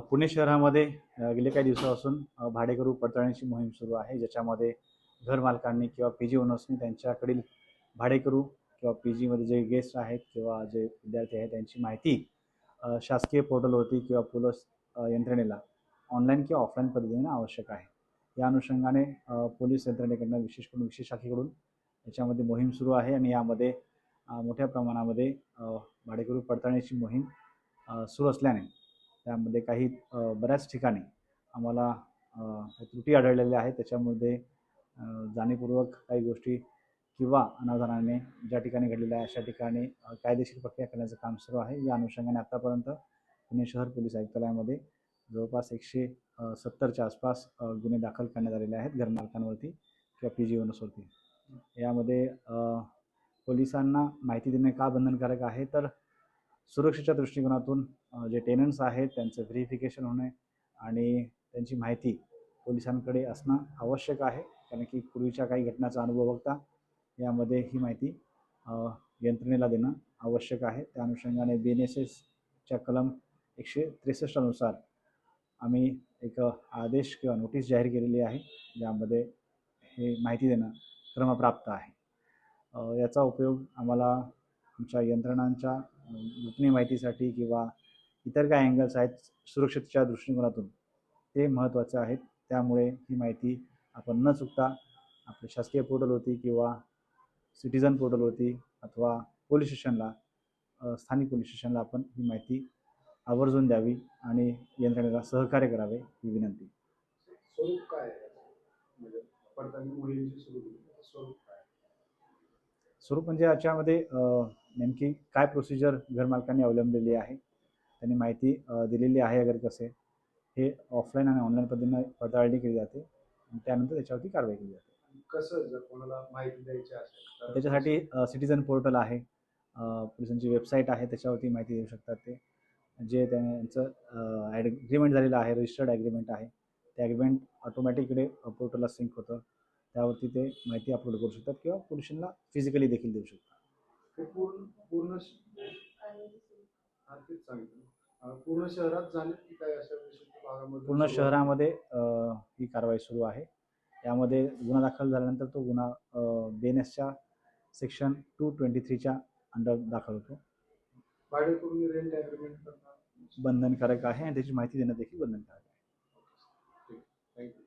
पुणे शहरामध्ये गेले काही दिवसापासून भाडेकरू पडताळणीची मोहीम सुरू आहे, ज्याच्यामध्ये घरमालकांनी किंवा पी जी ओनर्सनी त्यांच्याकडील भाडेकरू किंवा पी जीमध्ये जे गेस्ट आहेत किंवा जे विद्यार्थी आहेत त्यांची माहिती शासकीय पोर्टलवरती किंवा पोलीस यंत्रणेला ऑनलाईन किंवा ऑफलाईन पद्धतीने आवश्यक आहे. या अनुषंगाने पोलीस यंत्रणेकडून विशेष करून विशेष शाखेकडून याच्यामध्ये मोहीम सुरू आहे आणि यामध्ये मोठ्या प्रमाणामध्ये भाडेकरू पडताळणीची मोहीम सुरू असल्याने त्यामध्ये काही बऱ्याच ठिकाणी आम्हाला त्रुटी आढळलेल्या आहेत. त्याच्यामध्ये जाणीवपूर्वक काही गोष्टी किंवा अनावधानाने ज्या ठिकाणी घडलेल्या आहे अशा ठिकाणी कायदेशीर प्रक्रिया करण्याचं काम सुरू आहे. या अनुषंगाने आतापर्यंत पुणे शहर पोलीस आयुक्तालयामध्ये जवळपास 170च्या आसपास गुन्हे दाखल करण्यात आलेले आहेत घरमालकांवरती किंवा पी जी ओनर्सवरती. यामध्ये पोलिसांना माहिती देणे का बंधनकारक आहे, तर सुरक्षेच्या दृष्टिकोनातून जे टेनंट्स आहेत त्यांचं व्हेरिफिकेशन होणे आणि त्यांची माहिती पोलिसांकडे असणं आवश्यक आहे. कारण की पूर्वीच्या काही घटनांचा अनुभव बघता यामध्ये ही माहिती यंत्रणेला देणं आवश्यक आहे. त्या अनुषंगाने BNSSच्या कलम 163 नुसार आम्ही एक आदेश किंवा नोटीस जाहीर केलेली आहे, ज्यामध्ये हे माहिती देणं क्रमप्राप्त आहे. याचा उपयोग आम्हाला आमच्या यंत्रणांच्या गोपनीय माहितीसाठी किंवा इतर काय अँगल्स आहेत सुरक्षेच्या दृष्टिकोनातून ते महत्त्वाचे आहेत. त्यामुळे ही माहिती आपण न चुकता आपल्या शासकीय पोर्टलवरती किंवा सिटीजन पोर्टलवरती अथवा पोलीस स्टेशनला स्थानिक पोलीस स्टेशनला आपण ही माहिती आवर्जून द्यावी आणि यंत्रणेला सहकार्य करावे ही विनंती. स्वरूप काय म्हणजे पडताळणी मोहिमेचे स्वरूप काय? स्वरूप म्हणजे याच्यामध्ये नेमकी काय प्रोसिजर घरमालकांनी अवलंबलेली आहे, त्यांनी माहिती दिलेली आहे अगर कसे हे ऑफलाईन आणि ऑनलाईन पद्धतीने पडताळणी केली जाते आणि त्यानंतर त्याच्यावरती कारवाई केली जाते. कसं जर कोणाला माहिती द्यायची असेल तर त्याच्यासाठी सिटीजन पोर्टल आहे, पोलिसांची वेबसाईट आहे, त्याच्यावरती माहिती देऊ शकतात. ते जे त्यांचं ॲग्रीमेंट झालेलं आहे, रजिस्टर्ड ॲग्रीमेंट आहे, ते ॲग्रीमेंट ऑटोमॅटिकडे पोर्टलला सिंक होतं. त्यावरती ते माहिती अपलोड करू शकतात किंवा पोलिसांना फिजिकली देखील देऊ शकतात. ते पूर्ण शहरात झाले की काय अशा विशिष्ट भागामध्ये? पूर्ण शहरामध्ये ही कारवाई सुरू आहे. यामध्ये गुन्हा दाखल झाल्यानंतर तो गुन्हा BNSच्या सेक्शन 223च्या अंडर दाखल होतो. भाडेकरूंनी रेंट ॲग्रीमेंट बंधनकारक आहे आणि त्याची माहिती देणं देखील बंधनकारक आहे. थँक्यू.